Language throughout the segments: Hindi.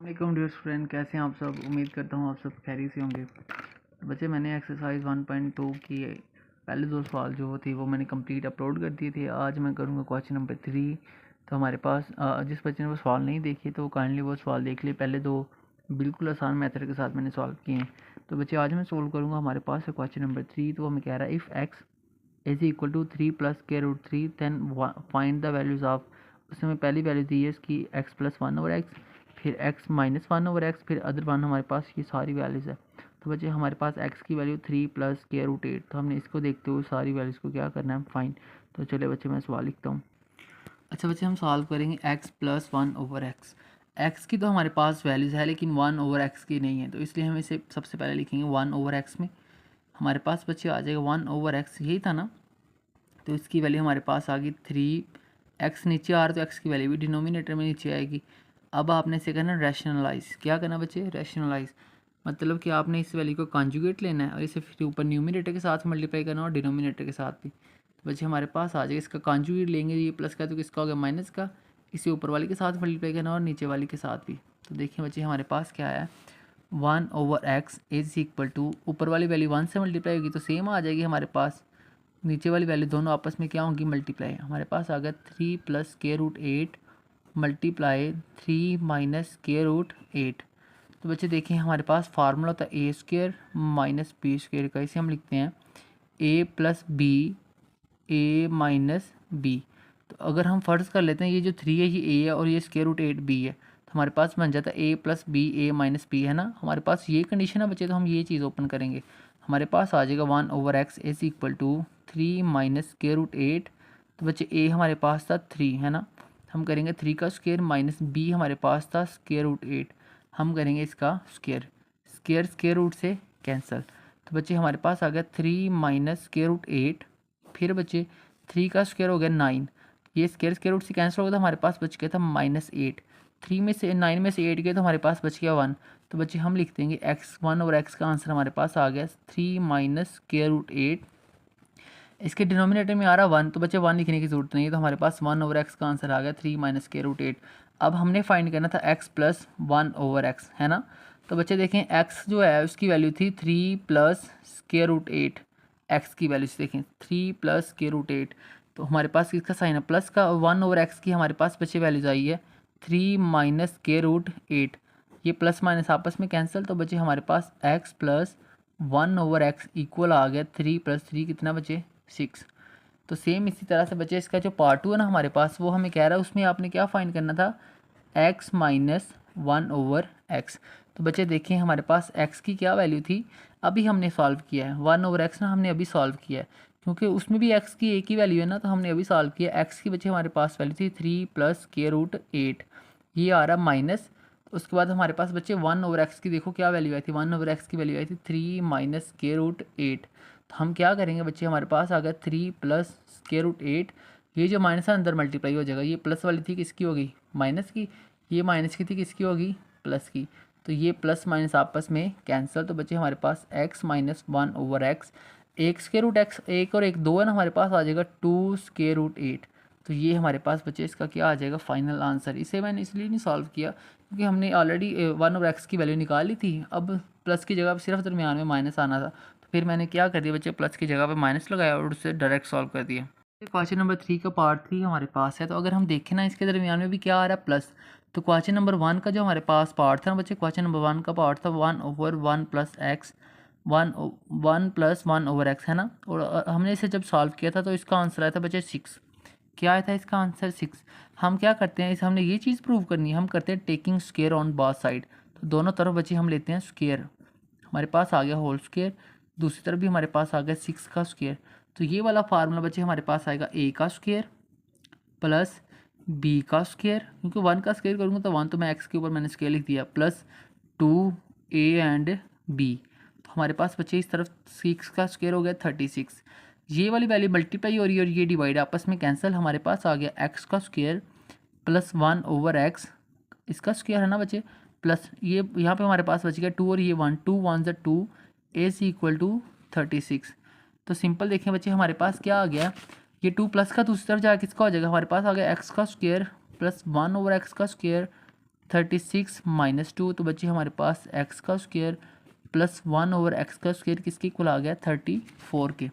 वालेकुम डियर स्टूडेंट, कैसे हैं आप सब। उम्मीद करता हूँ आप सब खैरियत से होंगे। तो बच्चे, मैंने एक्सरसाइज 1.2 की पहले 2 सवाल जो थे वो मैंने कंप्लीट अपलोड कर दिए थे। आज मैं करूँगा क्वेश्चन नंबर 3। तो हमारे पास जिस बच्चे ने वो सवाल नहीं देखे तो काइंडली वो सवाल देख ले। पहले 2 बिल्कुल आसान मेथड के साथ मैंने सॉल्व किए हैं। तो बच्चे, आज मैं सोल्व करूँगा। हमारे पास है क्वेश्चन नंबर 3। तो हमें कह रहा है if X is equal to 3 plus के root 3 then find the values of. उसमें पहली वैल्यू दी है इसकी एक्स प्लस 1 ओवर एक्स, फिर एक्स माइनस 1 ओवर एक्स, फिर अदर वन। हमारे पास ये सारी वैल्यूज़ है। तो बच्चे, हमारे पास एक्स की वैल्यू 3 प्लस के रूट 8। तो हमने इसको देखते हुए सारी वैल्यूज़ को क्या करना है, फाइंड। तो चलिए बच्चे, मैं सवाल लिखता हूँ। अच्छा बच्चे, हम सॉल्व करेंगे x plus 1 over x. X की तो हमारे पास वैल्यूज़ है लेकिन 1 ओवर एक्स की नहीं है, तो इसलिए हम इसे सबसे पहले लिखेंगे 1 ओवर एक्स में। हमारे पास बच्चे आ जाएगा 1 ओवर एक्स, यही था ना। तो इसकी वैल्यू हमारे पास आ गई 3। एक्स नीचे आ रहा तो एक्स की वैल्यू भी डिनोमिनेटर में नीचे आएगी। अब आपने इसे करना रैशनलाइज। क्या करना बच्चे, रैशनलाइज। मतलब कि आपने इस वैल्यू को कॉन्जुगेट लेना है और इसे फिर ऊपर न्यूमिनेटर के साथ मल्टीप्लाई करना और डिनोमिनेटर के साथ भी। तो बच्चे, हमारे पास आ जाएगा इसका कॉन्जुगेट लेंगे, ये प्लस का तो किसका हो गया, माइनस का। इसे ऊपर वाले के साथ मल्टीप्लाई करना और नीचे वाले के साथ भी। तो देखिए बच्चे, हमारे पास क्या आया, 1 over x is equal to, ऊपर वाली वैल्यू 1 से मल्टीप्लाई होगी तो सेम आ जाएगी हमारे पास। नीचे वाली वैल्यू दोनों आपस में क्या होंगी, मल्टीप्लाई। हमारे पास आ गया 3 प्लस के रूट 8 मल्टीप्लाई 3 माइनस के रूट 8। तो बच्चे देखिए, हमारे पास फार्मूला होता है ए स्क्र माइनस बी स्क्र का। इसे हम लिखते हैं ए प्लस बी ए माइनस बी। तो अगर हम फर्ज कर लेते हैं ये जो 3 है ये ए है और ये स्क्र रूट 8 बी है, तो हमारे पास बन जाता है ए प्लस बी ए माइनस बी, है ना। हमारे पास ये कंडीशन है बच्चे, तो हम ये चीज़ ओपन करेंगे। हमारे पास आ जाएगा 1 over x is equal to 3 minus के रूट 8। तो बच्चे, ए हमारे पास था 3, है ना। हम करेंगे 3 का स्क्र माइनस बी हमारे पास था स्क्र रूट 8। हम करेंगे इसका स्क्र, स्क्र रूट से कैंसिल। तो बच्चे, हमारे पास आ गया 3 माइनस स्क्र रूट 8। फिर बच्चे 3 का स्क्वायर हो गया 9, ये स्क्वायर रूट से कैंसिल हो गया, तो हमारे पास बच गया था -8। 3 में से 9 में से 8 गए तो हमारे पास बच गया 1। तो बच्चे, हम लिख देंगे एक्स 1 और एक्स का आंसर हमारे पास आ गया 3 माइनस स्क्वायर रूट 8। इसके डिनोमिनेटर में आ रहा 1, तो बच्चे 1 लिखने की जरूरत नहीं है। तो हमारे पास 1 ओवर एक्स का आंसर आ गया 3 माइनस स्क्वायर रूट 8। अब हमने फाइंड करना था एक्स प्लस 1 ओवर एक्स, है ना। तो बच्चे देखें, एक्स जो है उसकी वैल्यू थी 3 प्लस स्क्वायर रूट 8। एक्स की वैल्यू से देखें 3 प्लस स्क्वायर रूट 8, तो हमारे पास किसका साइन है, प्लस का। 1 ओवर एक्स की हमारे पास बच्चे वैल्यूज आई है 3 माइनस स्क्वायर रूट 8। ये प्लस माइनस आपस में कैंसिल। तो बच्चे, हमारे पास X plus 1 over X equal आ गया 3 प्लस 3 कितना बचे, 6। तो सेम इसी तरह से बच्चे, इसका जो पार्ट 2 है ना हमारे पास, वो हमें कह रहा है उसमें आपने क्या फाइंड करना था, एक्स माइनस 1 ओवर एक्स। तो बच्चे देखिए, हमारे पास एक्स की क्या वैल्यू थी, अभी हमने सॉल्व किया है। 1 ओवर एक्स ना हमने अभी सॉल्व किया है, क्योंकि उसमें भी एक्स की एक ही वैल्यू है ना, तो हमने अभी सॉल्व किया। एक्स की बच्चे हमारे पास वैल्यू थी 3 प्लस के रूट 8, ये आ रहा माइनस। उसके बाद हमारे पास बच्चे 1 ओवर एक्स की देखो क्या वैल्यू आई थी, 1 ओवर एक्स की वैल्यू आई थी 3 माइनस के रूट 8। तो हम क्या करेंगे बच्चे, हमारे पास आ गया 3 प्लस स्क्वायर रूट 8। ये जो माइनस है अंदर मल्टीप्लाई हो जाएगा। ये प्लस वाली थी किसकी होगी, माइनस की। ये माइनस की थी किसकी होगी, प्लस की। तो ये प्लस माइनस आपस में कैंसिल। तो बच्चे, हमारे पास एक्स माइनस 1 ओवर एक्स, एक स्क्वायर रूट एक्स एक और एक 2 है ना, हमारे पास आ जाएगा 2 स्क्वायर रूट 8। तो ये हमारे पास बच्चे इसका क्या आ जाएगा, फाइनल आंसर। इसे मैंने इसलिए नहीं सॉल्व किया क्योंकि हमने ऑलरेडी 1 ओवर एक्स की वैल्यू निकाल ली थी। अब प्लस की जगह पर सिर्फ दरमियान में माइनस आना था, तो फिर मैंने क्या कर दिया बच्चे, प्लस की जगह पे माइनस लगाया और उससे डायरेक्ट सॉल्व कर दिया। क्वेश्चन नंबर 3 का पार्ट 3 हमारे पास है। तो अगर हम देखें ना, इसके दरमियान में भी क्या आ रहा है, प्लस। तो क्वेश्चन नंबर 1 का जो हमारे पास पार्ट था ना बच्चे, क्वेश्चन नंबर 1 का पार्ट था 1 over 1 plus x, 1 plus 1 over x, है ना। और हमने इसे जब सॉल्व किया था तो इसका आंसर आया था बच्चे 6। क्या आया था इसका आंसर, 6। हम क्या करते हैं, इसे हमने ये चीज़ प्रूव करनी है, हम करते हैं taking square on both side. तो दोनों तरफ बच्चे हम लेते हैं स्क्वायर। हमारे पास आ गया होल स्क्वायर, दूसरी तरफ भी हमारे पास आ गया 6 का स्क्वायर। तो ये वाला फार्मूला बच्चे हमारे पास आएगा ए का स्क्वायर प्लस बी का स्क्वायर, क्योंकि 1 का स्क्वायर करूँगा तो 1 तो मैं एक्स के ऊपर मैंने स्क्वायर लिख दिया, प्लस 2 ए एंड बी। तो हमारे पास बच्चे इस तरफ 6 का स्क्वायर हो गया 36। ये वाली वैल्यू मल्टीप्लाई हो रही है और ये डिवाइड आपस में कैंसिल। हमारे पास आ गया एक्स का स्क्वायर प्लस 1 ओवर एक्स, इसका स्क्वायर है ना बच्चे, प्लस ये यहाँ पे हमारे पास बच गया 2 और ये 1, 2 1 ज़ा 2 इज इक्वल टू 36। तो सिंपल देखें बच्चे, हमारे पास क्या आ गया, ये 2 प्लस का दूसरी तरफ जाकर किसका हो जाएगा, हमारे पास आ गया एक्स का स्क्वायर प्लस 1 ओवर एक्स का स्क्वायर 36 माइनस 2, तो बच्चे हमारे पास एक्स का स्क्वायर प्लस 1 ओवर एक्स का स्क्वायर किसके इक्वल आ गया 34 के।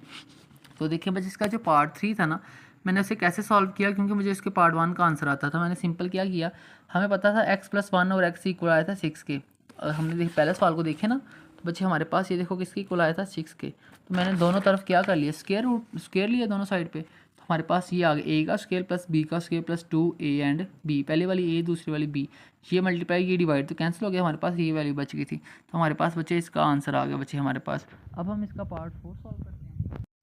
तो देखिए बच्चे इसका जो पार्ट 3 था ना, मैंने उसे कैसे सॉल्व किया, क्योंकि मुझे इसके पार्ट 1 का आंसर आता था। मैंने सिंपल क्या किया, हमें पता था एक्स प्लस 1 और एक्स इक्वल आया था 6 के। हमने देखिए पहले सवाल को देखे ना, तो बच्चे हमारे पास ये देखो किसके इक्वल आया था 6 के। तो मैंने दोनों तरफ क्या कर लिया, स्क्वायर लिया दोनों साइड पे। तो हमारे पास ये आ गया ए का स्क्वायर प्लस बी का square plus 2a and b, पहले वाली ए दूसरी वाली बी, ये मल्टीप्लाई ये डिवाइड तो कैंसिल हो गया, हमारे पास ये वैल्यू बच गई थी। तो हमारे पास बच्चे इसका आंसर आ गया बच्चे हमारे पास। अब हम इसका पार्ट 4 सॉल्व करते हैं।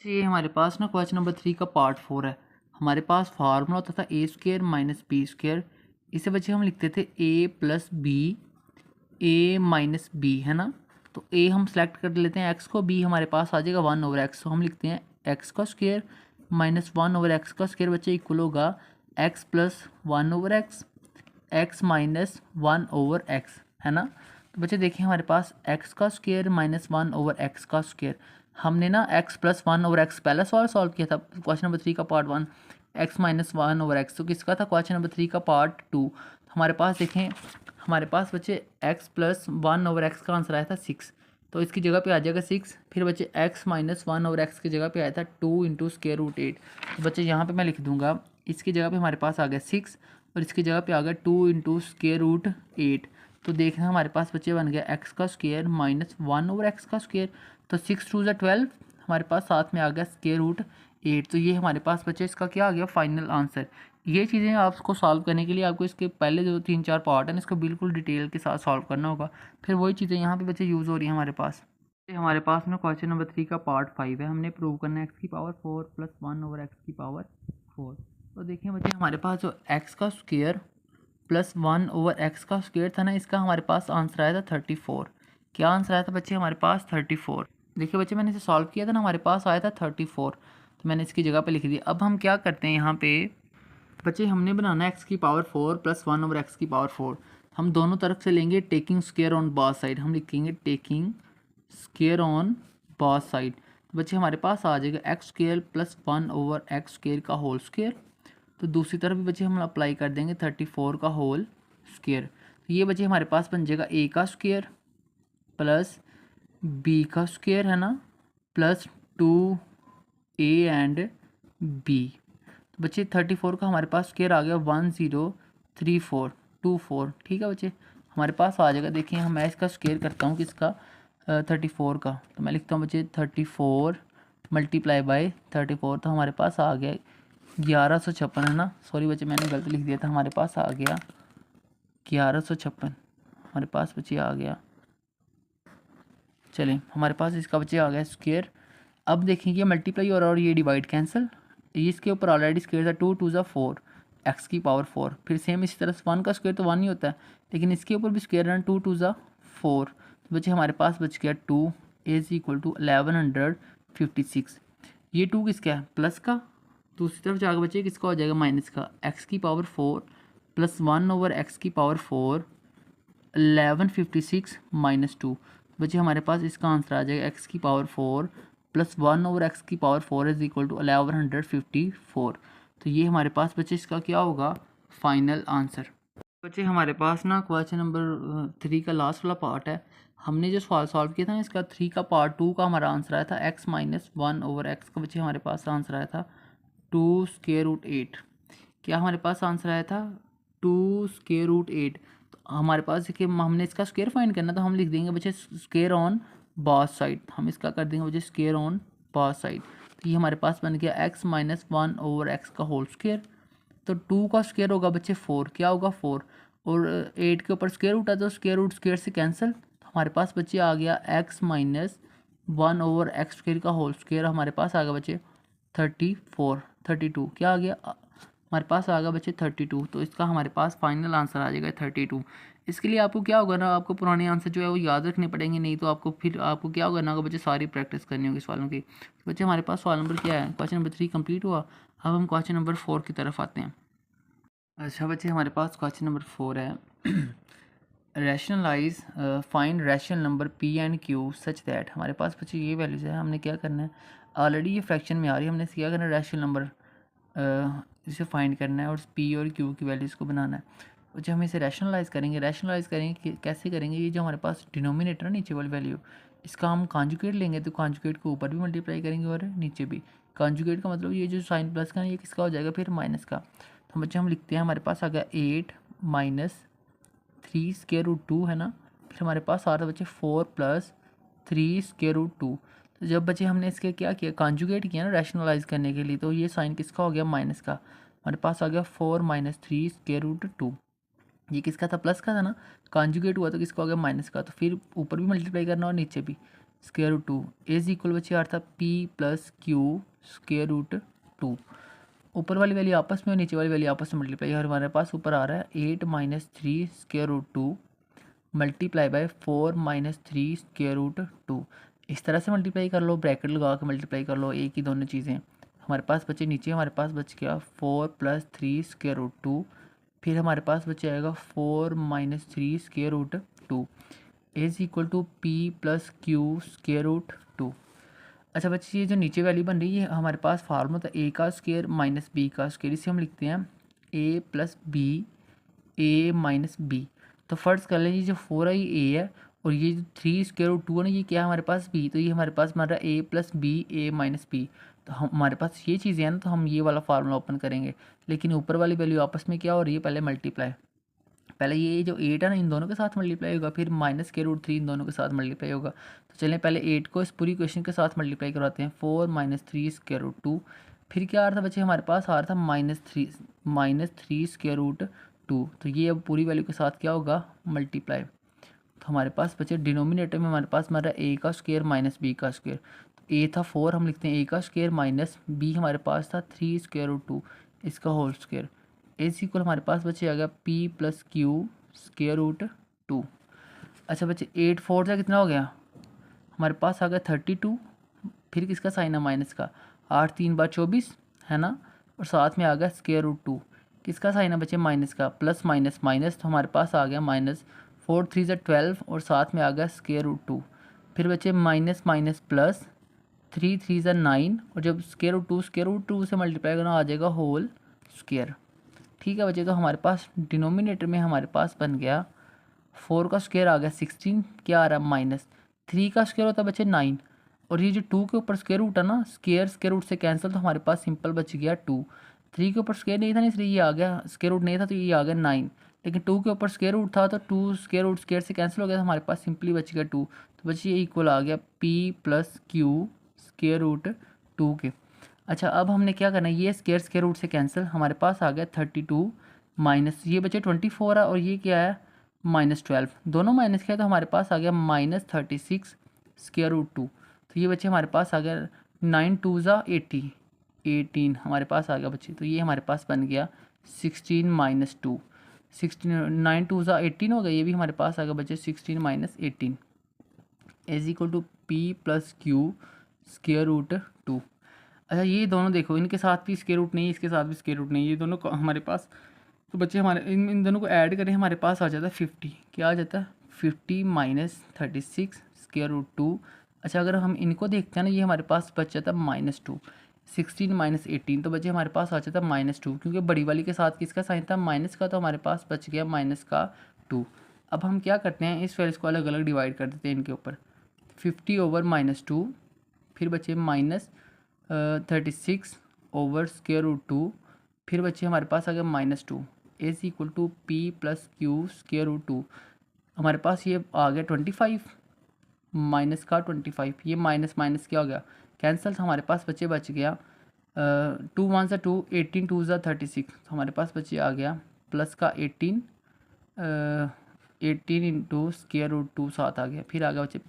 ये हमारे पास ना क्वेश्चन नंबर 3 का पार्ट 4 है। हमारे पास फार्मूला होता था ए स्क्वायर माइनस बी स्क्वायर, इसे बच्चे हम लिखते थे ए प्लस बी, ए माइनस बी, है ना। तो ए हम सेलेक्ट कर लेते हैं एक्स को, बी हमारे पास आ जाएगा 1 ओवर एक्स, तो हम लिखते हैं एक्स का स्क्वायर माइनस 1 ओवर एक्स का स्क्वायर बच्चे इक्वल होगा x plus 1 over x, x minus 1 over x, है ना। तो बच्चे देखिए हमारे पास एक्स का स्क्वायर माइनस 1 ओवर एक्स का स्क्वायर, हमने ना एक्स प्लस 1 ओवर एक्स पहला सवाल सॉल्व किया था क्वेश्चन नंबर 3 का part 1, x minus 1 over x, तो किसका था क्वेश्चन नंबर 3 का पार्ट 2। हमारे पास देखें, हमारे पास बच्चे एक्स प्लस 1 ओवर एक्स का आंसर आया था 6, तो इसकी जगह पे आ जाएगा 6। फिर बच्चे एक्स माइनस 1 ओवर एक्स की जगह पे आया था 2 इंटू स्क्वायर रूट 8, तो बच्चे यहाँ पे मैं लिख दूंगा, इसकी जगह पे हमारे पास आ गया 6 और इसकी जगह पे आ गया 2 इंटू स्क्वायर रूट 8। तो देखना हमारे पास बच्चे बन गया एक्स का स्क्वायर माइनस 1 ओवर एक्स का स्क्वायर, तो 6 2 12, हमारे पास साथ में आ गया स्क्वायर रूट 8। तो ये हमारे पास बच्चे इसका क्या आ गया फाइनल आंसर। ये चीज़ें आपको सॉल्व करने के लिए आपको इसके पहले जो 3-4 पार्ट हैं इसको बिल्कुल डिटेल के साथ सॉल्व करना होगा, फिर वही चीज़ें यहाँ पे बच्चे यूज़ हो रही हैं हमारे पास। हमारे पास में क्वेश्चन नंबर 3 का पार्ट 5 है, हमने प्रूव करना है एक्स की पावर 4 प्लस 1 ओवर एक्स की पावर 4। तो देखिए बच्चे हमारे पास जो एक्स का स्क्वायर प्लस 1 ओवर एक्स का स्क्वायर था ना, इसका हमारे पास आंसर आया था 34। क्या आंसर आया था बच्चे हमारे पास 34। देखिए बच्चे मैंने इसे सॉल्व किया था ना, हमारे पास आया था 34, तो मैंने इसकी जगह पे लिख दिया। अब हम क्या करते हैं यहाँ पे बच्चे, हमने बनाना है एक्स की पावर 4 प्लस 1 ओवर एक्स की पावर 4। हम दोनों तरफ से लेंगे taking square on both side, हम लिखेंगे taking square on both side. तो बच्चे हमारे पास आ जाएगा x square plus 1 over x square का होल स्क्वायर, तो दूसरी तरफ भी बच्चे हम अप्लाई कर देंगे 34 का होल स्क्वायर। तो ये बच्चे हमारे पास बन जाएगा ए का स्क्वायर प्लस बी का स्क्वायर, है ना, प्लस 2a एंड बी। तो बच्चे 34 का हमारे पास स्क्वायर आ गया 103424, ठीक है बच्चे हमारे पास आ जाएगा। देखिए मैं इसका स्क्वायर करता हूँ किसका 34 का, तो मैं लिखता हूँ बच्चे 34 मल्टीप्लाई बाय 34, तो हमारे पास आ गया 1156, है ना। सॉरी बच्चे मैंने गलत लिख दिया था, हमारे पास आ गया 1156, हमारे पास बच्चे आ गया। चलें हमारे पास इसका बच्चे आ गया स्क्वायर। अब देखेंगे मल्टीप्लाई और ये डिवाइड कैंसिल, इसके ऊपर ऑलरेडी स्क्वायर था 2 2 4 एक्स की पावर 4, फिर सेम इसी तरह 1 का स्क्वायर तो 1 ही होता है, लेकिन इसके ऊपर भी स्क्वायर है 2 2 4, तो बच्चे हमारे पास बच गया 2 इज इक्वल टू 1156। ये 2 किसका है प्लस का, दूसरी तरफ जाकर बच्चे किसका हो जाएगा माइनस का, एक्स की पावर 4 प्लस 1 ओवर एक्स की पावर 4 1156 माइनस 2, बच्चे हमारे पास इसका आंसर आ जाएगा एक्स की पावर 4 प्लस 1 ओवर एक्स की पावर 4 इज इक्वल टू 1154। तो ये हमारे पास बच्चे इसका क्या होगा फाइनल आंसर। बच्चे हमारे पास ना क्वेश्चन नंबर 3 का लास्ट वाला पार्ट है, हमने जो सवाल सॉल्व किया था ना इसका 3 का पार्ट 2 का हमारा आंसर आया था एक्स माइनस 1 ओवर एक्स का, बच्चे हमारे पास आंसर आया था 2 स्क्वायर रूट 8। क्या हमारे पास आंसर आया था 2 स्क्वायर रूट 8। तो हमारे पास देखिए हमने इसका स्क्वायर फाइंड करना, तो हम लिख देंगे बच्चे स्क्वायर ऑन बोथ साइड, हम इसका कर देंगे बच्चे स्क्वायर ऑन बोथ साइड। तो ये हमारे पास बन गया एक्स माइनस 1 ओवर एक्स का होल स्क्वायर, तो 2 का स्क्वायर होगा बच्चे 4, क्या होगा 4, और 8 के ऊपर स्क्वायर रूट है तो स्क्वायर रूट स्क्वायर से कैंसिल, तो हमारे पास बच्चे आ गया x minus 1 over x square का होल स्क्वायर, हमारे पास आ गया बच्चे 32, क्या आ गया हमारे पास आ गया बच्चे 32। तो इसका हमारे पास फाइनल आंसर आ जाएगा 32। इसके लिए आपको क्या होगा ना, आपको पुराने आंसर जो है वो याद रखने पड़ेंगे, नहीं तो आपको फिर आपको क्या होगा ना बच्चे सारी प्रैक्टिस करनी होगी सवालों की। तो बच्चे हमारे पास सवाल नंबर क्या है, क्वेश्चन नंबर 3 कंप्लीट हुआ। अब हम क्वेश्चन नंबर 4 की तरफ आते हैं। अच्छा बच्चे हमारे पास क्वेश्चन नंबर 4 है rationalize find rational number p and q such that, हमारे पास बच्चे ये वैल्यूज़ है, हमने क्या करना है ऑलरेडी ये फ्रैक्शन में आ रही है, हमने क्या करना है रैशनल नंबर इसे फाइंड करना है और पी और क्यू की वैल्यूज़ को बनाना है। बच्चे हम इसे रैशनलाइज़ करेंगे कैसे करेंगे, ये जो हमारे पास डिनोमिनेटर है नीचे वाली वैल्यू, इसका हम कॉन्जुगेट लेंगे, तो कॉन्जुगेट को ऊपर भी मल्टीप्लाई करेंगे और नीचे भी। कॉन्जुगेट का मतलब ये जो साइन प्लस का ये किसका हो जाएगा फिर माइनस का। तो बच्चे हम लिखते हैं हमारे पास आ गया 8 माइनस 3 स्क्वायर रूट 2 है ना, फिर हमारे पास आ रहा है बच्चे 4 प्लस 3 स्क्वायर रूट 2। तो जब बच्चे हमने इसके क्या किया, कॉन्जुगेट किया ना रैशनलाइज करने के लिए, तो ये साइन किसका हो गया माइनस का। हमारे पास आ गया 4 माइनस 3 स्क्वायर रूट 2। ये किसका था, प्लस का था ना, कॉन्जुगेट हुआ तो किसका हो गया माइनस का, तो फिर ऊपर भी मल्टीप्लाई करना और नीचे भी। स्क्वायर रूट 2 इज इक्वल बच्चे आ रहा था p plus q square root 2। ऊपर वाली वैल्यू आपस में और नीचे वाली वैल्यू आपस में मल्टीप्लाई, और हमारे पास ऊपर आ रहा है 8 minus 3 square root 2 multiply by 4 minus 3 square root 2। इस तरह से मल्टीप्लाई कर लो, ब्रैकेट लगा के मल्टीप्लाई कर लो, एक ही दोनों चीज़ें। हमारे पास बचे नीचे, हमारे पास बच गया 4 प्लस 3 स्क्वायर रूट 2, फिर हमारे पास बचे आएगा 4 minus 3 square root 2 is equal to p plus q square root 2। अच्छा बच्चे, ये जो नीचे वैल्यू बन रही है हमारे पास फार्मूला था ए का स्क्वायर माइनस बी का स्क्वायर, इसे हम लिखते हैं ए प्लस बी ए माइनस बी। तो फर्स्ट कर लें, ये जो 4 है ये ए है, और ये जो 3 स्क्वायर रूट 2 है ना ये क्या है हमारे पास बी, तो ये हमारे पास हमारा ए प्लस बी ए माइनस बी। तो हमारे पास ये चीज़ें हैं ना, तो हम ये वाला फार्मूला ओपन करेंगे, लेकिन ऊपर वाली वैल्यू आपस में क्या हो रही है, पहले मल्टीप्लाई। पहले ये जो 8 है ना इन दोनों के साथ मल्टीप्लाई होगा, फिर माइनस के रूट 3 इन दोनों के साथ मल्टीप्लाई होगा। तो चलें पहले 8 को इस पूरी क्वेश्चन के साथ मल्टीप्लाई करवाते हैं, 4 माइनस 3 स्क्वायर रूट 2। फिर क्या आ रहा था बच्चे, हमारे पास आ रहा था माइनस थ्री स्क्वायर रूट 2। तो ये अब पूरी वैल्यू के साथ क्या होगा मल्टीप्लाई। तो हमारे पास बचे डिनोमिनेटर में हमारे पास हमारा ए का स्क्वायर माइनस बी का स्क्वायर। तो ए था 4, हम लिखते हैं ए का स्क्वायर माइनस बी हमारे पास था 3 स्क्वायर रूट 2 इसका होल स्क्वायर इज इक्वल हमारे पास बचे आ गया p plus q square root 2। अच्छा बच्चे 8 4 से कितना हो गया, हमारे पास आ गया 32, फिर किसका साइन है माइनस का, 8 3 बार 24 है ना, और साथ में आ गया स्क्वायर रूट 2, किसका साइन है बच्चे माइनस का, प्लस माइनस माइनस, तो हमारे पास आ गया माइनस 4 3 से 12 और साथ में आ गया स्क्वायर रूट 2। फिर बच्चे माइनस माइनस प्लस 3 3 से 9, और जब स्क्वायर रूट टू से मल्टीप्लाई करना आ जाएगा होल स्क्वायर। ठीक है बच्चे, तो हमारे पास डिनोमिनेटर में हमारे पास बन गया 4 का स्क्वायर आ गया 16, क्या आ रहा है माइनस 3 का स्क्वायर होता है बच्चे 9, और ये जो 2 के ऊपर स्क्वायर रूट है ना, स्क्वायर रूट से कैंसिल, तो हमारे पास सिंपल बच गया 2। 3 के ऊपर स्क्वायर नहीं था ना, इसलिए ये आ गया, स्क्वायर रूट नहीं था तो ये आ गया 9, लेकिन 2 के ऊपर स्क्वायर रूट था तो 2 स्क्वायर से कैंसिल हो गया, तो हमारे पास सिंपली बच गया 2। तो बच्चे ये इक्वल आ गया p plus q square root 2 के। अच्छा अब हमने क्या करना है, ये स्क्वायर रूट से कैंसिल, हमारे पास आ गया 32 माइनस ये बचे 24 है, और ये क्या है माइनस 12, दोनों माइनस किया तो हमारे पास आ गया माइनस 36 स्क्वायर रूट 2। तो ये बच्चे हमारे पास आ गया 9 2 ज़ा 18 हमारे पास आ गया बच्चे, तो ये हमारे पास बन गया 16 माइनस 2, 16 9 2 ज़ा 18 हो गया, ये भी हमारे पास आ गया बच्चे 16 minus 18 is equal to p plus q square root 2। अच्छा ये दोनों देखो, इनके साथ भी स्क्वायर रूट नहीं है, इसके साथ भी स्क्वायर रूट नहीं है, ये दोनों हमारे पास, तो बच्चे हमारे इन दोनों को ऐड करें, हमारे पास आ जाता है 50, क्या आ जाता है 50 माइनस 36 स्क्वायर रूट 2। अच्छा अगर हम इनको देखते हैं ना, ये हमारे पास बच जाता है -2, 16 माइनस 18, तो बच्चे हमारे पास आ जाता है -2, क्योंकि बड़ी वाली के साथ किसका साइन था माइनस का, तो हमारे पास बच गया माइनस का 2। अब हम क्या करते हैं, इस वैल्यूज़ को अलग अलग डिवाइड कर देते हैं इनके ऊपर, 50 ओवर -2, फिर बचे माइनस 36 ओवर स्क्वायर रूट 2, फिर बच्चे हमारे पास आ गया -2 is equal to p plus q square root 2। हमारे पास ये आ गया 25 माइनस का 25, ये माइनस माइनस क्या हो गया कैंसिल, तो हमारे पास बच्चे बच गया 2 1 सा 2, 18 2 ज़ा 36, तो हमारे पास बच्चे आ गया प्लस का 18 इंटू स्क्वायर रूट 2 साथ आ गया, फिर आ गया बच्चे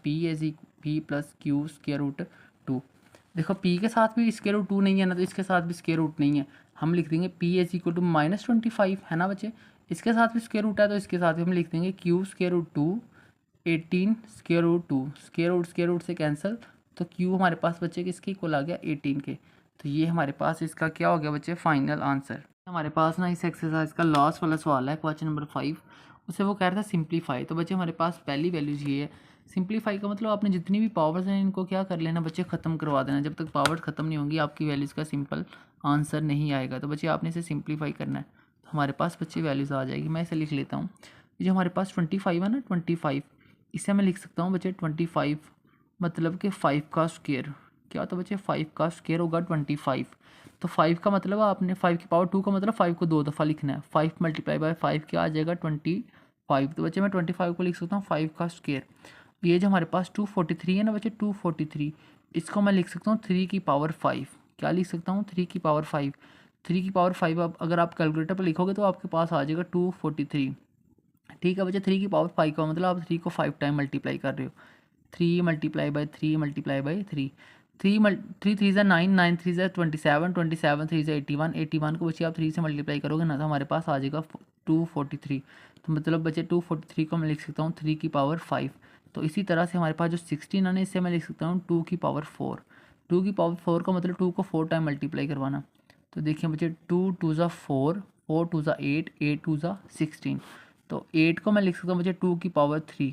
p plus q square root 2। देखो पी के साथ भी स्क्वायर रूट 2 नहीं है ना, तो इसके साथ भी स्क्वायर रूट नहीं है, हम लिख देंगे पी इज इक्वल टू -25 है ना बच्चे, इसके साथ भी स्क्वायर रूट है तो इसके साथ भी हम लिख देंगे q square root 2 18 square root 2, square root से कैंसिल, तो क्यू हमारे पास बच्चे किसके इक्वल आ गया 18 के। तो ये हमारे पास इसका क्या हो गया बच्चे फाइनल आंसर। हमारे पास ना इस एक्सरसाइज का लास्ट वाला सवाल है क्वेश्चन नंबर 5, उसे वो कह रहा था सिंप्लीफाई। तो बच्चे हमारे पास पहली वैल्यूज ये है, सिंप्लीफाई का मतलब आपने जितनी भी पावर्स हैं इनको क्या कर लेना बच्चे ख़त्म करवा देना, जब तक पावर्स ख़त्म नहीं होंगी आपकी वैल्यूज़ का सिंपल आंसर नहीं आएगा। तो बच्चे आपने इसे सिंप्लीफाई करना है। हमारे पास बच्चे वैल्यूज़ आ जाएगी। मैं इसे लिख लेता हूँ। ये जो हमारे पास 25 है ना, 25 इसे मैं लिख सकता हूँ बच्चे 25 मतलब कि 5 का स्क्वायर। क्या होता है बच्चे, 5 का स्क्वायर होगा 25। तो 5 का मतलब आपने 5 की पावर 2 का मतलब 5 को 2 दफ़ा लिखना है। 5 मल्टीप्लाई बाय 5 क्या आ जाएगा 25। तो बच्चे मैं 25 को लिख सकता हूँ 5 का स्क्वायर। ये जो हमारे पास 243 है ना बच्चे, 243 इसको मैं लिख सकता हूँ 3 की पावर 5। क्या लिख सकता हूँ 3 की पावर 5। 3 की पावर 5 अब अगर आप कैलकुलेटर पर लिखोगे तो आपके पास आ जाएगा 243। ठीक है बच्चे, 3 की पावर 5 का मतलब आप 3 को 5 टाइम मल्टीप्लाई कर रहे हो। 3 मल्टीप्लाई बाई 3 मल्टीप्लाई बाई 3। 3 3 ज़ा 9, 9 3 ज़ा 27, 27 3 ज़ा 81, 81 को बच्चे आप 3 से मल्टीप्लाई करोगे ना तो हमारे पास आ जाएगा 243। तो मतलब बच्चे 243 को मैं लिख सकता हूँ 3 की पावर 5। तो इसी तरह से हमारे पास जो 16 है ना इससे मैं लिख सकता हूँ 2 की पावर 4। 2 की पावर 4 का मतलब 2 को 4 टाइम मल्टीप्लाई करवाना। तो देखिए बच्चे 2 2 ज़ा 4, 4 2 ज़ा 8, 8 2 ज़ा 16। तो 8 को मैं लिख सकता हूँ बच्चे 2 की पावर 3।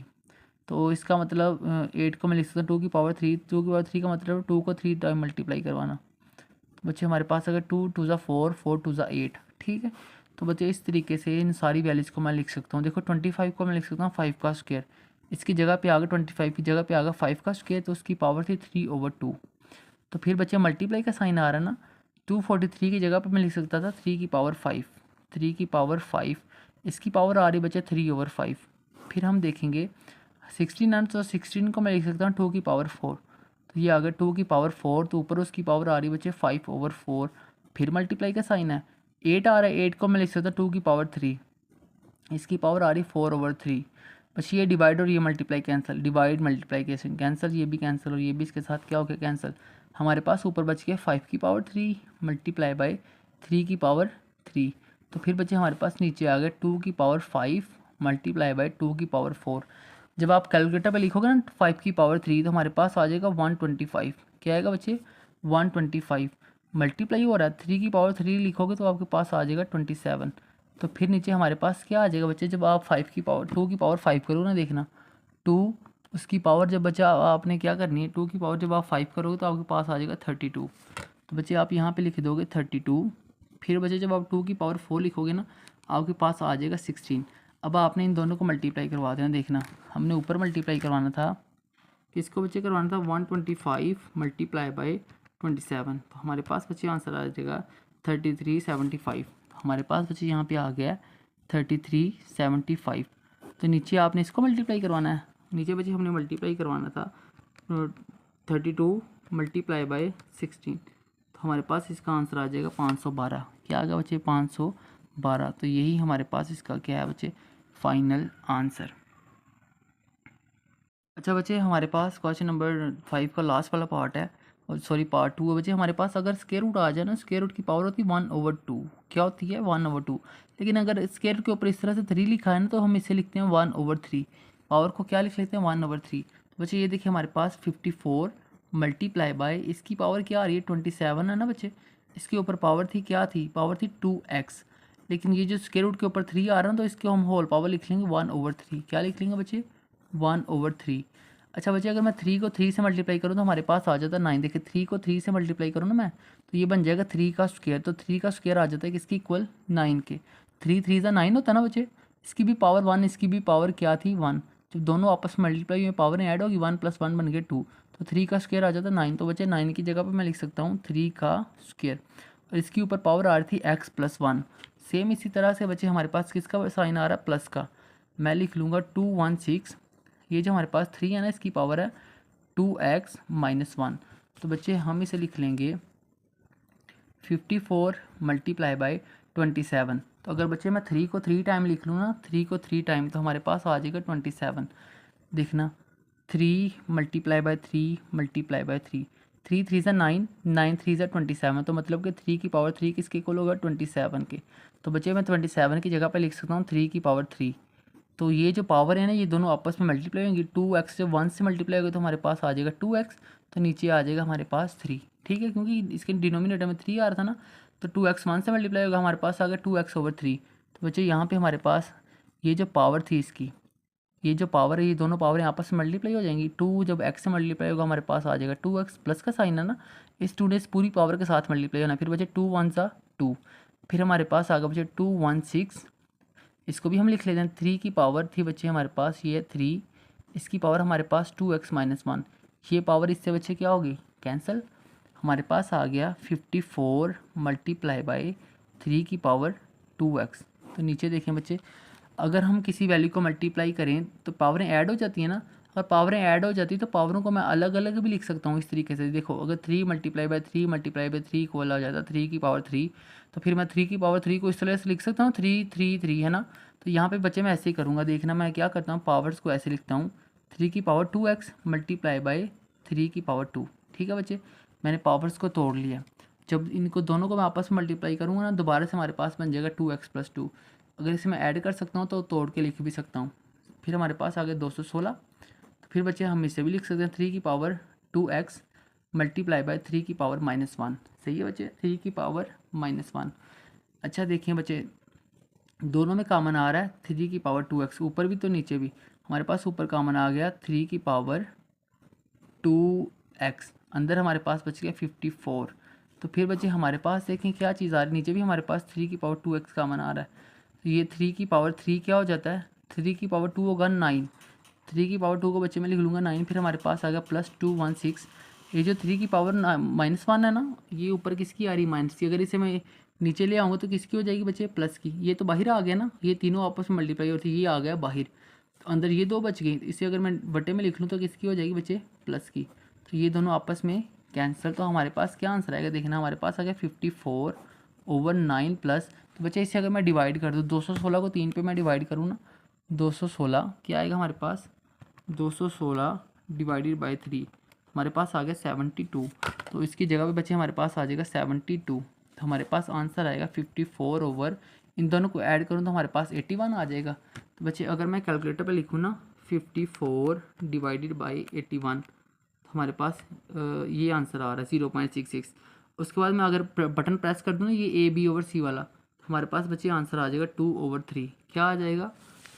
तो इसका मतलब 8 को मैं लिख सकता हूँ 2 की पावर 3। 2 की पावर 3 का मतलब 2 को 3 टाइम मल्टीप्लाई करवाना। तो बच्चे हमारे पास अगर 2 2 ज़ा 4, 4 2 ज़ा 8, ठीक है। तो बच्चे इस तरीके से इन सारी वैल्यूज़ को मैं लिख सकता हूँ। देखो 25 को मैं लिख सकता हूँ 5 का स्क्वायर। इसकी जगह पे आ गया 25 की जगह पे आ गया 5 का स्क्वायर, तो उसकी पावर थी 3/2। तो फिर बच्चे मल्टीप्लाई का साइन आ रहा है ना, 243 की जगह पर मैं लिख सकता था 3 की पावर 5। 3 की पावर 5 इसकी पावर आ रही बच्चे 3/5। फिर हम देखेंगे 16 है तो 16 को मैं लिख सकता हूँ 2 की पावर 4। तो ये आ गया 2 की पावर 4, तो ऊपर उसकी पावर आ रही बच्चे 5/4। फिर मल्टीप्लाई का साइन है, 8 आ रहा है, 8 को मैं लिख सकता हूँ 2 की पावर 3। इसकी पावर आ रही 4/3। बस ये डिवाइड और ये multiply cancel, divide multiply cancel, ये भी कैंसिल और ये भी इसके साथ क्या हो गया कैंसिल। हमारे पास ऊपर बच गया 5 की पावर 3 मल्टीप्लाई बाय 3 की पावर 3। तो फिर बचे हमारे पास नीचे आ गए 2 की पावर 5 मल्टीप्लाई बाय 2 की पावर 4। जब आप कैलकुलेटर पे लिखोगे ना 5 की पावर 3 तो हमारे पास आ जाएगा 125। क्या आएगा बच्चे 125 मल्टीप्लाई हो रहा है 3 की पावर 3 लिखोगे तो आपके पास आ जाएगा 27। तो फिर नीचे हमारे पास क्या आ जाएगा बच्चे, जब आप 5 की पावर 2 की पावर 5 करोगे ना, देखना 2 उसकी पावर जब बच्चा आपने क्या करनी है 2 की पावर जब आप 5 करोगे तो आपके पास आ जाएगा 32। तो बच्चे आप यहाँ पे लिख दोगे 32। फिर बच्चे जब आप 2 की पावर 4 लिखोगे ना आपके पास आ जाएगा 16। अब आपने इन दोनों को मल्टीप्लाई करवा देना। देखना हमने ऊपर मल्टीप्लाई करवाना था, किसको बच्चे करवाना था 125 मल्टीप्लाई बाई 27। तो हमारे पास बच्चे आंसर आ जाएगा 3375। हमारे पास बच्चे यहाँ पे आ गया 3375। तो नीचे आपने इसको मल्टीप्लाई करवाना है। नीचे बच्चे हमने मल्टीप्लाई करवाना था 32 मल्टीप्लाई बाय 16। तो हमारे पास इसका आंसर आ जाएगा 512। क्या आ गया बच्चे 512। तो यही हमारे पास इसका क्या है बच्चे फाइनल आंसर। अच्छा बच्चे हमारे पास क्वेश्चन नंबर 5 का लास्ट वाला पार्ट है, और सॉरी पार्ट 2 है बच्चे। हमारे पास अगर स्क्वायर रूट आ जाए ना, स्क्वायर रूट की पावर होती है 1/2। क्या होती है 1/2। लेकिन अगर स्क्वायर रूट के ऊपर इस तरह से 3 लिखा है ना तो हम इसे लिखते हैं 1/3। पावर को क्या लिख लेते हैं 1/3। तो बच्चे ये देखिए हमारे पास 54 मल्टीप्लाई बाय इसकी पावर क्या आ रही है 27 है ना बच्चे। इसके ऊपर पावर थी क्या थी, पावर थी 2x। लेकिन ये जो स्क्वायर रूट के ऊपर 3 आ रहा है तो इसके हम होल पावर लिख लेंगे 1/3। क्या लिख लेंगे बच्चे 1/3। अच्छा बच्चे अगर मैं 3 को 3 से मल्टीप्लाई करूँ तो हमारे पास आ जाता है 9। देखिए 3 को 3 से मल्टीप्लाई करूँ ना मैं तो ये बन जाएगा 3 का स्क्वायर। तो 3 का स्क्वायर आ जाता है किसकी इक्वल 9 के। 3 3 ज़ा 9 होता है ना बच्चे। इसकी भी पावर 1, इसकी भी पावर क्या थी 1। जब दोनों आपस में मल्टीप्लाई में पावर ऐड होगी 1 + 1 बन गए 2। तो 3 का स्क्वायर आ जाता है 9। तो बच्चे 9 की जगह पर मैं लिख सकता हूँ 3 का स्क्वायर, और इसकी ऊपर पावर आ रही थी x + 1। सेम इसी तरह से बच्चे हमारे पास किसका साइन आ रहा है प्लस का। मैं लिख लूँगा 216। ये जो हमारे पास 3 है ना इसकी पावर है 2x - 1। तो बच्चे हम इसे लिख लेंगे 54 मल्टीप्लाई बाय 27। तो अगर बच्चे मैं 3 को 3 टाइम लिख लूँ ना, 3 को 3 टाइम तो हमारे पास आ जाएगा 27। देखना 3 मल्टीप्लाई बाय 3 मल्टीप्लाई बाय 3, 3 3 ज़ा 9, 9 3 ज़ा 27। तो मतलब कि 3 की पावर 3 किसके इक्वल होगा 27 के। तो बच्चे मैं 27 की जगह पर लिख सकता हूँ 3 की पावर 3। तो ये जो पावर है ना ये दोनों आपस में मल्टीप्लाई होंगी। 2x जब 1 से मल्टीप्लाई होगी तो हमारे पास आ जाएगा 2x। तो नीचे आ जाएगा हमारे पास 3। ठीक है, क्योंकि इसके डिनोमिनेटर में 3 आ रहा था ना, तो 2x 1 से मल्टीप्लाई होगा हमारे पास आ गया 2x/3। तो बच्चे यहाँ पे हमारे पास ये जो पावर थी इसकी, ये जो पावर है ये दोनों पावरें आपस में मल्टीप्लाई हो जाएंगी। 2 जब x से मल्टीप्लाई होगा हमारे पास आ जाएगा 2x, प्लस का साइन है ना, इस 2 ने इस पूरी पावर के साथ मल्टीप्लाई होना। फिर बचे 2 1 ज़ा 2, फिर हमारे पास आ गया बच्चे 216, इसको भी हम लिख लेते हैं। 3 की पावर थी बच्चे हमारे पास ये 3, इसकी पावर हमारे पास 2x माइनस 1, ये पावर इससे बच्चे क्या होगी, कैंसिल। हमारे पास आ गया 54 मल्टीप्लाई बाई 3 की पावर 2x। तो नीचे देखें बच्चे, अगर हम किसी वैल्यू को मल्टीप्लाई करें तो पावरें ऐड हो जाती हैं ना, और पावरें ऐड हो जाती है तो पावरों को मैं अलग अलग भी लिख सकता हूँ इस तरीके से। देखो अगर 3 multiply by 3 multiply by 3 equal आ जाता है 3 की पावर 3, तो फिर मैं 3 की पावर 3 को इस तरह से लिख सकता हूँ 3 3 3, है ना। तो यहाँ पे बच्चे मैं ऐसे ही करूँगा, देखना मैं क्या करता हूँ, पावर्स को ऐसे लिखता हूँ 3 की पावर 2x मल्टीप्लाई बाई 3 की पावर 2। ठीक है बच्चे, मैंने पावर्स को तोड़ लिया। जब इनको दोनों को मैं आपस में मल्टीप्लाई करूँगा ना, दोबारा से हमारे पास बन जाएगा 2x प्लस 2। अगर इसे मैं ऐड कर सकता हूँ तो तोड़ के लिख भी सकता हूँ। फिर हमारे पास आ गया 216। तो फिर बच्चे हम इसे भी लिख सकते हैं 3 की पावर 2x मल्टीप्लाई बाय 3 की पावर -1। सही है बच्चे, 3 की पावर -1। अच्छा देखिए बच्चे, दोनों में कॉमन आ रहा है 3 की पावर 2x, ऊपर भी तो नीचे भी। हमारे पास ऊपर कॉमन आ गया 3 की पावर 2x, अंदर हमारे पास बच गया 54। तो फिर बच्चे हमारे पास देखें क्या चीज़ आ रही है, नीचे भी हमारे पास 3 की पावर 2x कॉमन आ रहा है। तो ये 3 की पावर 3 क्या हो जाता है, 3 की पावर 2 होगा 9, 3 की पावर 2 को बच्चे मैं लिख लूँगा 9। फिर हमारे पास आ गया प्लस 216। ये जो 3 की पावर -1 है ना, ये ऊपर किसकी आ रही है, माइनस की। अगर इसे मैं नीचे ले आऊँगा तो किसकी हो जाएगी बच्चे, प्लस की। ये तो बाहर आ गया ना, ये तीनों आपस में मल्टीप्लाई होती है, ये आ गया बाहर, तो अंदर ये 2 बच गई। इसे अगर मैं बटे में लिख लूँ तो किसकी हो जाएगी बच्चे, प्लस की। तो ये दोनों आपस में कैंसिल। तो हमारे पास क्या आंसर आएगा, देखना हमारे पास आ गया 54/9 प्लस। तो बच्चे इसे अगर मैं डिवाइड कर दूँ, 216 को 3 पे मैं डिवाइड करूँ ना, 216 क्या आएगा हमारे पास, 216 डिवाइडेड बाई 3, हमारे पास आ गया 72। तो इसकी जगह पे बच्चे हमारे पास आ जाएगा 72। तो हमारे पास आंसर आएगा 54 ओवर, इन दोनों को ऐड करूँ तो हमारे पास 81 आ जाएगा। तो बच्चे अगर मैं कैलकुलेटर पे लिखूँ ना 54 डिवाइडेड बाई 81, तो हमारे पास ये आंसर आ रहा है 0.66। उसके बाद मैं अगर बटन प्रेस कर दूँ ना, ये AB/C वाला, तो हमारे पास बच्चे आंसर आ जाएगा 2/3। क्या आ जाएगा,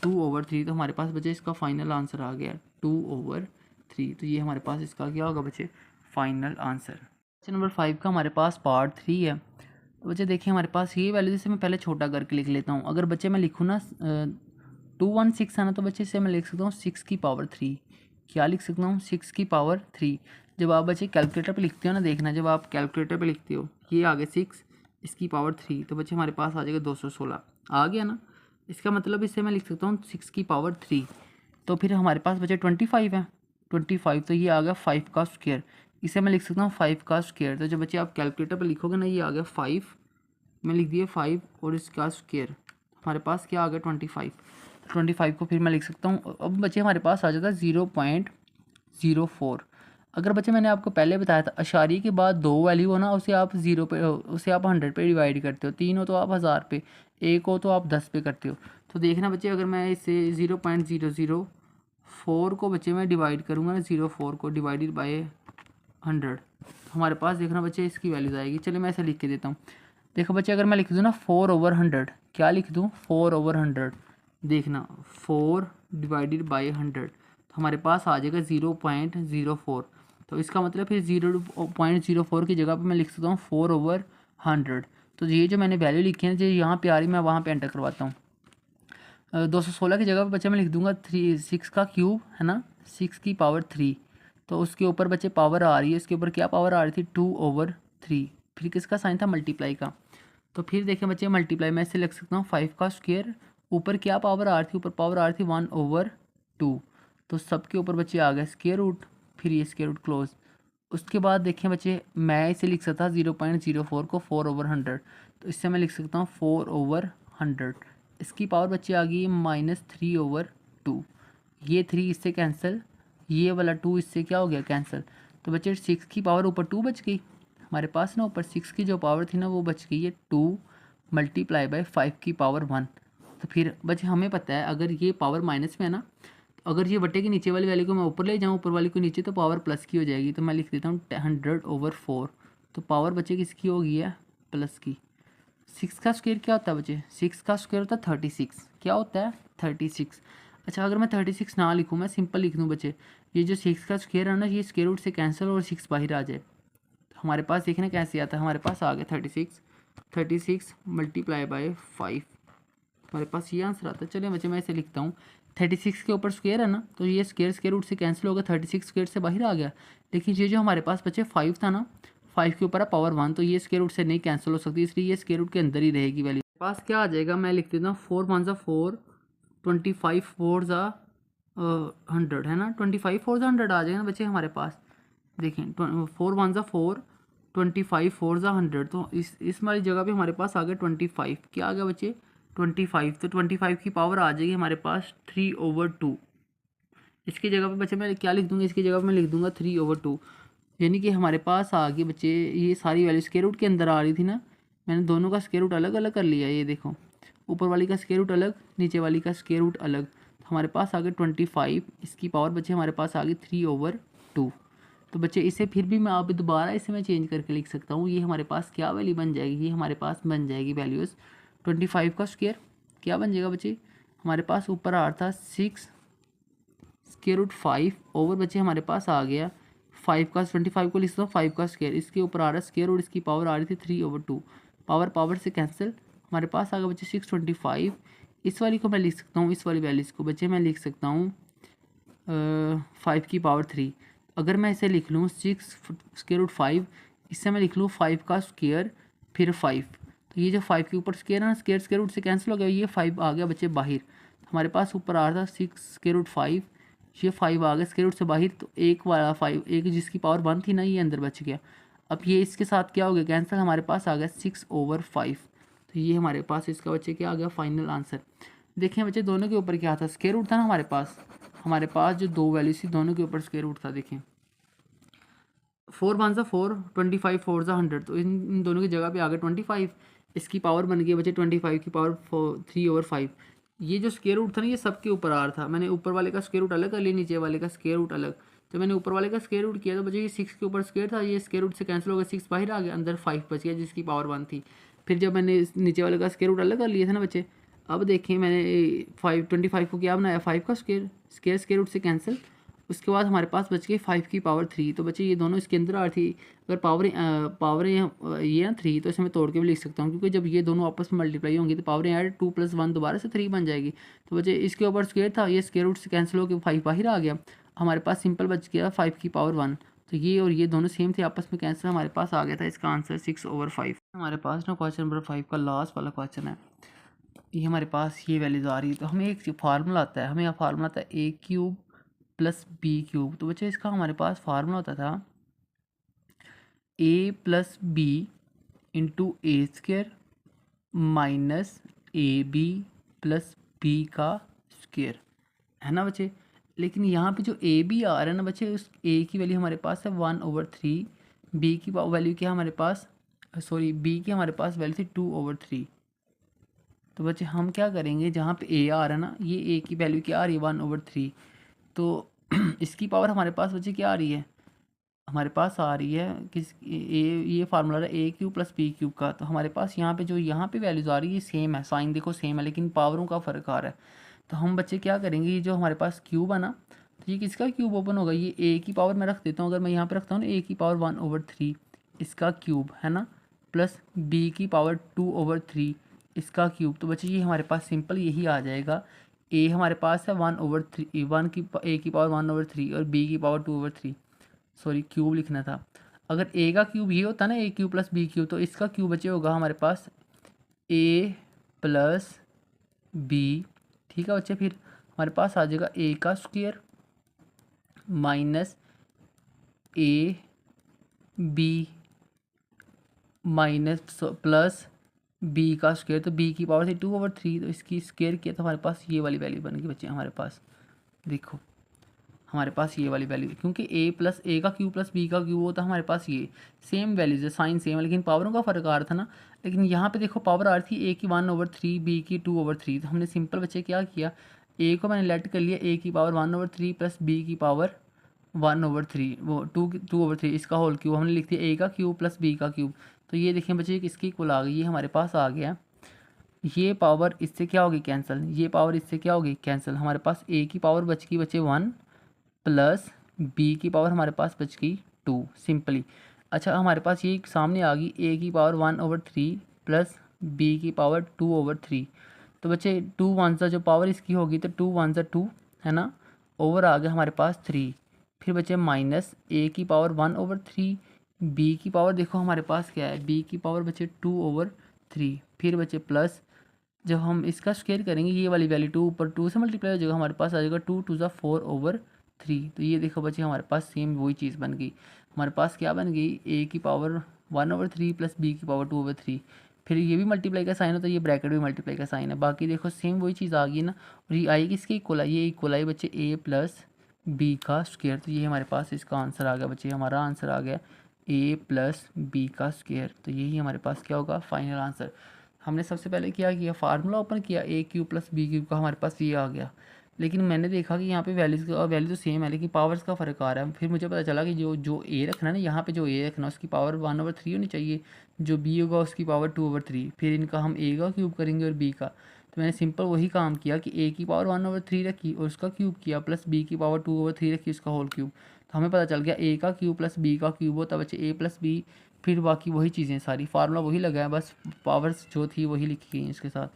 2/3। तो हमारे पास बच्चे इसका फाइनल आंसर आ गया 2/3। तो ये हमारे पास इसका क्या होगा बच्चे, फाइनल आंसर। क्वेश्चन नंबर 5 का हमारे पास पार्ट 3 है। तो बच्चे देखिए हमारे पास ये वैल्यू, जैसे मैं पहले छोटा करके लिख लेता हूँ। अगर बच्चे मैं लिखूँ ना 216 है ना, तो बच्चे इसे मैं लिख सकता हूँ 6 की पावर 3। क्या लिख सकता हूँ, 6 की पावर 3। जब आप बच्चे कैलकुलेटर पे लिखते हो ना, देखना जब आप कैलकुलेटर पे लिखते हो, ये आ गया 6 इसकी पावर 3, तो बच्चे हमारे पास आ जाएगा 216। आ गया ना, इसका मतलब इसे मैं लिख सकता हूँ 6 की पावर 3। तो फिर हमारे पास बचे 25 है, 25, तो ये आ गया 5 का स्क्वायर। इसे मैं लिख सकता हूँ 5 का स्क्वायर। तो जब बच्चे आप कैलकुलेटर पर लिखोगे ना, ये आ गया 5, मैं लिख दिया 5 और इसका स्क्वायर, हमारे पास क्या आ गया 25। 25 को फिर मैं लिख सकता हूँ। अब बच्चे हमारे पास आ जाता है 0.04। अगर बच्चे मैंने आपको पहले बताया था, अशारी के बाद 2 वैल्यू हो ना, उसे आप 0 पे, उसे आप 100 पे डिवाइड करते हो, 3 हो तो आप 1000 पे, 1 हो तो आप 10 पे करते हो। तो देखना बच्चे, अगर मैं इसे 0.004 को बच्चे मैं डिवाइड करूँगा ना, 04 को डिवाइडेड बाय 100, तो हमारे पास देखना बच्चे इसकी वैल्यूज आएगी। चलिए मैं ऐसे लिख के देता हूँ। देखो बच्चे, अगर मैं लिख दूँ ना 4/100, क्या लिख दूँ 4/100, देखना 4 डिवाइडेड बाई 100, तो हमारे पास आ जाएगा 0.04। तो इसका मतलब फिर 0.04 की जगह पे मैं लिख सकता हूँ 4/100। तो ये जो मैंने वैल्यू लिखी है, जो यहाँ पे आ रही, मैं वहाँ पे एंटर करवाता हूँ। 216 की जगह पे बच्चे मैं लिख दूँगा 6 का क्यूब, है ना, 6 की पावर 3। तो उसके ऊपर बच्चे पावर आ रही है, इसके ऊपर क्या पावर आ रही थी, 2/3। फिर किसका साइन था, मल्टीप्लाई का। तो फिर देखें बच्चे, मल्टीप्लाई मैं इससे लिख सकता हूँ 5 का स्क्वायर, ऊपर क्या पावर आ रही थी, ऊपर पावर आ रही थी 1/2। तो सबके ऊपर बच्चे आ गए स्क्वायर रूट, फिर ये स्क्वायर रूट क्लोज। उसके बाद देखें बच्चे, मैं इसे लिख सकता 0.04 को 4/100, तो इससे मैं लिख सकता हूँ 4/100। इसकी पावर बच्चे आ गई -3/2। ये 3 इससे कैंसिल, ये वाला 2 इससे क्या हो गया, कैंसिल। तो बच्चे 6 की पावर ऊपर 2 बच गई हमारे पास ना, ऊपर 6 की जो पावर थी ना वो बच गई है 2 मल्टीप्लाई बाई 5 की पावर 1। तो फिर बच्चे हमें पता है, अगर ये पावर माइनस में है ना, तो अगर ये बटे के नीचे वाली वैल्यू को मैं ऊपर ले जाऊँ, ऊपर वाली को नीचे, तो पावर प्लस की हो जाएगी। तो मैं लिख देता हूँ 100/4। तो पावर बच्चे किसकी हो गई है, प्लस की। 6 का स्क्वायर क्या होता है बच्चे, 6 का स्क्वायर होता है 36। क्या होता है, 36। अच्छा, अगर मैं 36 ना लिखूँ, मैं सिंपल लिख दूँ बच्चे, ये जो 6 का स्क्वायर है ना, ये स्क्वायर रूट से कैंसिल और 6 बाहर आ जाए, तो हमारे पास देखना कैसे आता है, हमारे पास आ गया 36। 36 मल्टीप्लाई बाय 5, हमारे पास ये आंसर आता है। चलिए बच्चे मैं इसे लिखता हूँ, 36 के ऊपर स्क्वायर है ना, तो ये स्क्वायर स्क्वायर रूट से कैंसिल हो गया, 36 स्क्वायर से बाहर आ गया। लेकिन ये जो हमारे पास बच्चे 5 था ना, 5 के ऊपर है पावर 1, तो ये स्क्वायर रूट से नहीं कैंसिल हो सकती, इसलिए ये स्क्वायर रूट के अंदर ही रहेगी वैल्यू। पास क्या आ जाएगा, मैं लिख देता हूँ 4 1 ज़ा 4, 25 4 ज़ा 100 है ना, 25 4 ज़ा 100 आ जाएगा ना बच्चे हमारे पास। देखें 4 1 ज़ा 4, 25 4 ज़ा 100, तो इस वाली जगह पे हमारे पास आ गया 25, क्या आ गया बच्चे 25, तो 25 की पावर आ जाएगी हमारे पास 3/2। इसकी जगह पे बच्चे मैं क्या लिख दूंगा, इसकी जगह पे मैं लिख दूंगा 3/2, यानी कि हमारे पास आ गई बच्चे ये सारी वैल्यू स्क्वायर रूट के अंदर आ रही थी ना, मैंने दोनों का स्क्वायर रूट अलग अलग कर लिया। ये देखो ऊपर वाली का स्क्वायर रूट अलग, नीचे वाली का स्क्वायर रूट अलग, तो हमारे पास आ गया 25, इसकी पावर बच्चे हमारे पास आ गई 3/2। तो बच्चे इसे फिर भी मैं आप दोबारा इसे मैं चेंज करके लिख सकता हूँ, ये हमारे पास क्या वैल्यू बन जाएगी, ये हमारे पास बन जाएगी वैल्यूज़ 25 का स्क्वायर क्या बन जाएगा बच्चे, हमारे पास ऊपर आ रहा था 6 स्क्वायर रूट 5 ओवर बच्चे हमारे पास आ गया 5 का 25 को लिख सकता हूँ 5 का स्क्वायर, इसके ऊपर आ रहा है स्क्वायर रूट, इसकी पावर आ रही थी 3/2, पावर पावर से कैंसिल, हमारे पास आ गया बच्चे 625। इस वाली को मैं लिख सकता हूँ, इस वाली वैल्यूज़ को बच्चे मैं लिख सकता हूँ 5 की पावर 3। अगर मैं इसे लिख लूँ 6 स्क्वायर रूट 5, इससे मैं लिख लूँ 5 का स्क्वायर फिर 5, तो ये जो 5 के ऊपर स्क्वायर है ना, स्क्वायर स्क्वायर रूट से कैंसिल हो गया, ये 5 आ गया बच्चे बाहर, हमारे पास ऊपर आ रहा था 6 स्क्वायर रूट 5, ये 5 आ गया स्क्वायर रूट से बाहर, तो एक वाला 5 एक जिसकी पावर 1 थी ना, ये अंदर बच गया। अब ये इसके साथ क्या हो गया कैंसिल, हमारे पास आ गया 6/5, तो ये हमारे पास इसका बच्चे क्या आ गया फाइनल आंसर। देखें बच्चे दोनों के ऊपर क्या था, स्क्वायर रूट था ना हमारे पास जो दो वैल्यू थी दोनों के ऊपर स्क्वायर रूट था। देखें 4 1 ज़ा 4, 25 4 ज़ा 100, तो इन दोनों की जगह पे आ गया 25, इसकी पावर बन गई बच्चे 25 की पावर 3/5। ये जो स्क्वायर रूट था ना, ये सबके ऊपर आ रहा था, मैंने ऊपर वाले का स्क्वायर रूट अलग कर लिया, नीचे वाले का स्क्वायर रूट अलग, तो मैंने ऊपर वाले का स्क्वायर रूट किया तो बच्चे ये 6 के ऊपर स्क्वायर था, ये स्क्वायर रूट से कैंसिल हो गया, 6 बाहर आ गया, अंदर 5 बच गया जिसकी पावर 1 थी। फिर जब मैंने नीचे वाले का स्क्वायर रूट अलग कर लिया था ना बच्चे, अब देखें मैंने 25 को क्या बनाया, 5 का स्क्वायर, स्क्वायर रूट से कैंसिल, उसके बाद हमारे पास बच गई 5 की पावर 3, तो बच्चे ये दोनों इसके अंदर आ रही थी, अगर पावर ये ना 3, तो इसे मैं तोड़ के भी लिख सकता हूँ, क्योंकि जब ये दोनों आपस में मल्टीप्लाई होंगी तो पावर ऐड 2 + 1 दोबारा से 3 बन जाएगी। तो बच्चे इसके ऊपर स्क्वायर था, ये स्क्वायर रूट से कैंसिल होकर 5 बाहर आ गया, हमारे पास सिंपल बच गया 5 की पावर 1, तो ये और ये दोनों सेम थे आपस में कैंसिल, हमारे पास आ गया था इसका आंसर 6/5। हमारे पास ना क्वेश्चन नंबर 5 का लास्ट वाला क्वेश्चन है, ये हमारे पास ये वैल्यूज आ रही है, तो हमें एक फार्मूला आता है, हमें यह फार्मूला आता है a³ + b³। तो बच्चे इसका हमारे पास फार्मूला होता था a + b × a² - ab + b², है ना बच्चे। लेकिन यहाँ पे जो ए बी आ रहा है ना बच्चे, उस ए की वैल्यू हमारे पास है 1/3, बी की वैल्यू क्या हमारे पास, सॉरी बी की हमारे पास वैल्यू थी 2/3। तो बच्चे हम क्या करेंगे, जहाँ पे ए आ रहा है ना, ये ए की वैल्यू क्या आ रही है 1/3, तो इसकी पावर हमारे पास बच्चे क्या आ रही है, हमारे पास आ रही है किस ये फार्मूला है a³ + b³ का, तो हमारे पास यहाँ पे जो यहाँ पे वैल्यूज़ आ रही है सेम है, साइन देखो सेम है, लेकिन पावरों का फ़र्क आ रहा है। तो हम बच्चे क्या करेंगे, ये जो हमारे पास क्यूब है ना, तो ये किसका क्यूब ओपन होगा, ये a की पावर मैं रख देता हूँ, अगर मैं यहाँ पे रखता हूँ ना a की पावर 1/3 इसका क्यूब है ना, प्लस b की पावर 2/3 इसका क्यूब, तो बच्चे ये हमारे पास सिंपल यही आ जाएगा। a हमारे पास है 1/3, a की पावर 1/3 और b की पावर 2/3, सॉरी क्यूब लिखना था। अगर a का क्यूब ये होता ना a³ + b³, तो इसका क्यूब बचे होगा हमारे पास a + b, ठीक है बच्चे। फिर हमारे पास आ जाएगा a का square - a b plus b का स्क्वायर, तो b की पावर थी 2/3, तो इसकी स्क्वायर किया तो हमारे पास ये वाली वैल्यू बन गई बच्चे हमारे पास। देखो हमारे पास ये वाली वैल्यू, क्योंकि a का क्यूब + b का क्यूब होता है हमारे पास, ये सेम वैल्यूज है, साइन सेम है, लेकिन पावरों का फ़र्क आ रहा था ना। लेकिन यहाँ पे देखो पावर आ रही थी a की 1/3, b की 2/3, तो हमने सिंपल बच्चे क्या किया, a को मैंने लेट कर लिया a की पावर 1/3 प्लस b की पावर 1/3, वो 2/3 इसका होल क्यूब हमने लिख दिया a का क्यूब प्लस b का क्यूब। तो ये देखें बच्चे किसकी इक्वल आ गई, ये हमारे पास आ गया, ये पावर इससे क्या होगी कैंसिल, ये पावर इससे क्या होगी कैंसिल, हमारे पास a की पावर बच गई बच्चे 1 प्लस b की पावर हमारे पास बच गई 2 सिंपली। अच्छा हमारे पास ये सामने आ गई a की पावर 1/3 प्लस बी की पावर 2/3। तो बच्चे 2 वन सा जो पावर इसकी होगी तो 2 वन सा 2 है ना, ओवर आ गया हमारे पास 3। फिर बच्चे माइनस ए की पावर 1/3, बी की पावर देखो हमारे पास क्या है, बी की पावर बच्चे 2/3। फिर बच्चे प्लस जब हम इसका स्क्वायर करेंगे ये वाली वैल्यू 2 ऊपर 2 से मल्टीप्लाई हो जाएगा, हमारे पास आ जाएगा 2 2 ज़ा 4/3। तो ये देखो बच्चे हमारे पास सेम वही चीज़ बन गई। हमारे पास क्या बन गई, ए की पावर 1/3 प्लस बी की पावर 2/3। फिर ये भी मल्टीप्लाई का साइन होता है, ये ब्रैकेट भी मल्टीप्लाई का साइन है। बाकी देखो सेम वही चीज़ आ गई ना। और ये आई किसके इक्वल है, ये इक्वल आई बच्चे ए प्लस बी का स्क्वायर। तो ये हमारे पास इसका आंसर आ गया बच्चे, हमारा आंसर आ गया ए प्लस बी का स्क्वायर। तो यही हमारे पास क्या होगा फाइनल आंसर। हमने सबसे पहले क्या किया, फार्मूला ओपन किया, ए क्यूब प्लस बी क्यूब का हमारे पास ये आ गया। लेकिन मैंने देखा कि यहाँ पे वैल्यूज़ का वैल्यू तो सेम है लेकिन पावर्स का फ़र्क आ रहा है। फिर मुझे पता चला कि जो जो ए रखना है ना, यहाँ पे जो ए रखना है उसकी पावर 1/3 होनी चाहिए, जो बी होगा उसकी पावर 2/3। फिर इनका हम ए का क्यूब करेंगे और बी का। तो मैंने सिंपल वही काम किया कि ए की पावर 1/3 रखी और उसका क्यूब किया, प्लस बी की पावर 2/3 रखी उसका होल क्यूब। तो हमें पता चल गया ए का क्यूब प्लस बी का क्यूब होता है बच्चे ए प्लस बी। फिर बाकी वही चीज़ें सारी फार्मूला वही लगा है, बस पावर्स जो थी वही लिखी गई इसके साथ।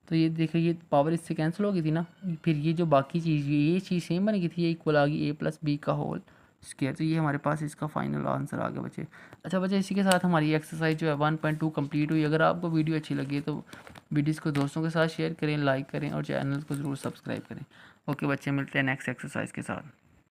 तो ये देखिए ये पावर इससे कैंसिल हो गई थी ना। फिर ये जो बाकी चीज़ ये चीज़ सेम बन गई थी, ये इक्वल आ गई ए प्लस बी का होल स्क्वायर। तो ये हमारे पास इसका फाइनल आंसर आ गया बच्चे। अच्छा बच्चे इसी के साथ हमारी एक्सरसाइज जो है 1.2 कंप्लीट हुई। अगर आपको वीडियो अच्छी लगी तो वीडियोज़ को दोस्तों के साथ शेयर करें, लाइक करें और चैनल को ज़रूर सब्सक्राइब करें। ओके बच्चे, मिलते हैं नेक्स्ट एक्सरसाइज के साथ।